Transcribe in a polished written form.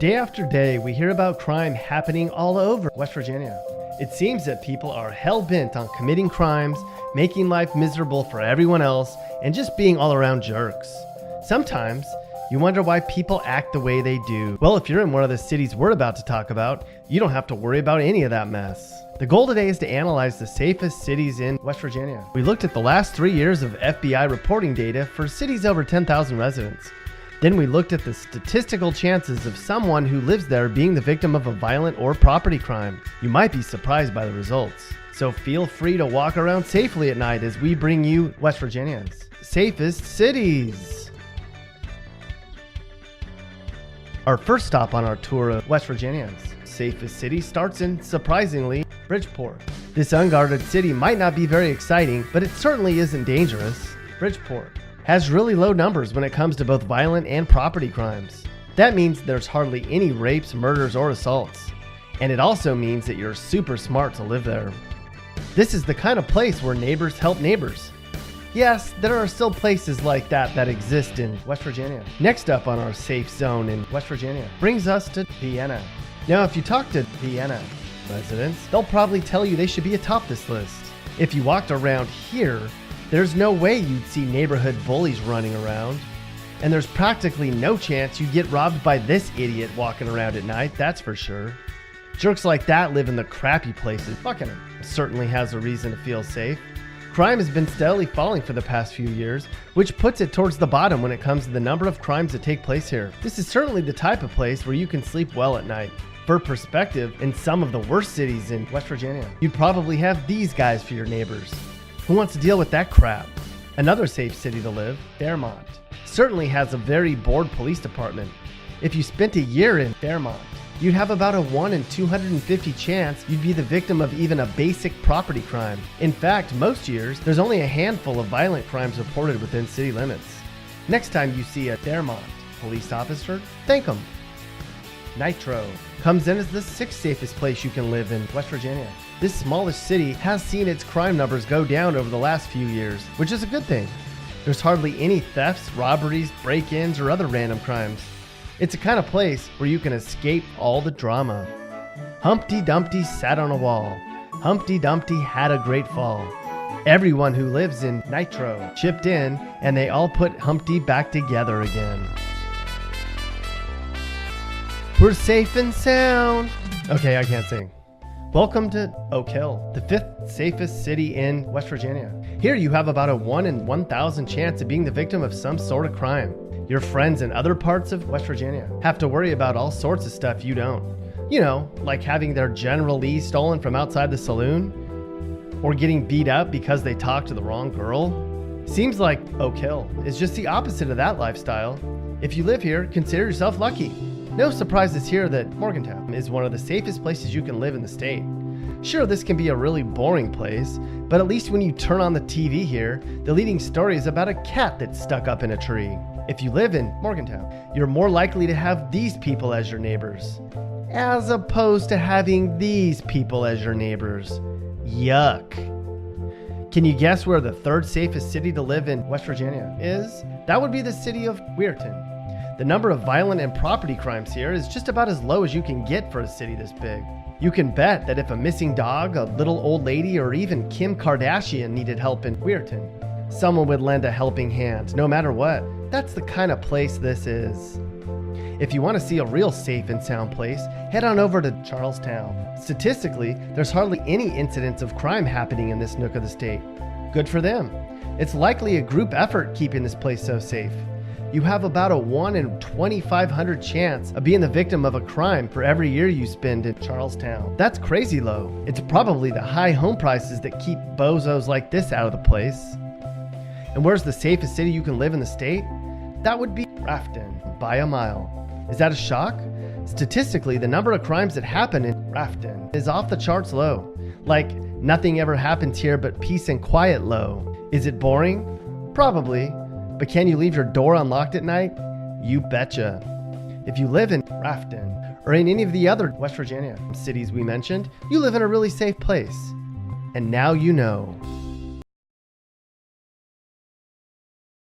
Day after day, we hear about crime happening all over West Virginia. It seems that people are hell-bent on committing crimes, making life miserable for everyone else, and just being all-around jerks. Sometimes, you wonder why people act the way they do. Well, if you're in one of the cities we're about to talk about, you don't have to worry about any of that mess. The goal today is to analyze the safest cities in West Virginia. We looked at the last 3 years of FBI reporting data for cities over 10,000 residents. Then we looked at the statistical chances of someone who lives there being the victim of a violent or property crime. You might be surprised by the results. So feel free to walk around safely at night as we bring you West Virginia's safest cities. Our first stop on our tour of West Virginia's safest city starts in, surprisingly, Bridgeport. This unguarded city might not be very exciting, but it certainly isn't dangerous. Bridgeport has really low numbers when it comes to both violent and property crimes. That means there's hardly any rapes, murders, or assaults. And it also means that you're super smart to live there. This is the kind of place where neighbors help neighbors. Yes, there are still places like that exist in West Virginia. Next up on our safe zone in West Virginia brings us to Vienna. Now, if you talk to Vienna residents, they'll probably tell you they should be atop this list. If you walked around here, there's no way you'd see neighborhood bullies running around. And there's practically no chance you'd get robbed by this idiot walking around at night, that's for sure. Jerks like that live in the crappy places. Buckhannon certainly has a reason to feel safe. Crime has been steadily falling for the past few years, which puts it towards the bottom when it comes to the number of crimes that take place here. This is certainly the type of place where you can sleep well at night. For perspective, in some of the worst cities in West Virginia, you'd probably have these guys for your neighbors. Who wants to deal with that crap? Another safe city to live, Fairmont, certainly has a very bored police department. If you spent a year in Fairmont, you'd have about a 1 in 250 chance you'd be the victim of even a basic property crime. In fact, most years, there's only a handful of violent crimes reported within city limits. Next time you see a Fairmont police officer, thank them. Nitro comes in as the 6th safest place you can live in West Virginia. This smallest city has seen its crime numbers go down over the last few years, which is a good thing. There's hardly any thefts, robberies, break-ins, or other random crimes. It's a kind of place where you can escape all the drama. Humpty Dumpty sat on a wall. Humpty Dumpty had a great fall. Everyone who lives in Nitro chipped in, and they all put Humpty back together again. We're safe and sound. Okay, I can't sing. Welcome to Oak Hill, the 5th safest city in West Virginia. Here you have about a 1 in 1,000 chance of being the victim of some sort of crime. Your friends in other parts of West Virginia have to worry about all sorts of stuff you don't. You know, like having their General Lee stolen from outside the saloon, or getting beat up because they talked to the wrong girl. Seems like Oak Hill is just the opposite of that lifestyle. If you live here, consider yourself lucky. No surprises here that Morgantown is one of the safest places you can live in the state. Sure, this can be a really boring place, but at least when you turn on the TV here, the leading story is about a cat that's stuck up in a tree. If you live in Morgantown, you're more likely to have these people as your neighbors, as opposed to having these people as your neighbors. Yuck. Can you guess where the 3rd safest city to live in West Virginia is? That would be the city of Weirton. The number of violent and property crimes here is just about as low as you can get for a city this big. You can bet that if a missing dog, a little old lady, or even Kim Kardashian needed help in Weirton, someone would lend a helping hand, no matter what. That's the kind of place this is. If you want to see a real safe and sound place, head on over to Charlestown. Statistically, there's hardly any incidents of crime happening in this nook of the state. Good for them. It's likely a group effort keeping this place so safe. You have about a 1 in 2,500 chance of being the victim of a crime for every year you spend in Charlestown. That's crazy low. It's probably the high home prices that keep bozos like this out of the place. And where's the safest city you can live in the state? That would be Grafton, by a mile. Is that a shock? Statistically, the number of crimes that happen in Grafton is off the charts low. Like, nothing ever happens here but peace and quiet low. Is it boring? Probably. But can you leave your door unlocked at night? You betcha. If you live in Grafton or in any of the other West Virginia cities we mentioned, you live in a really safe place. And now you know.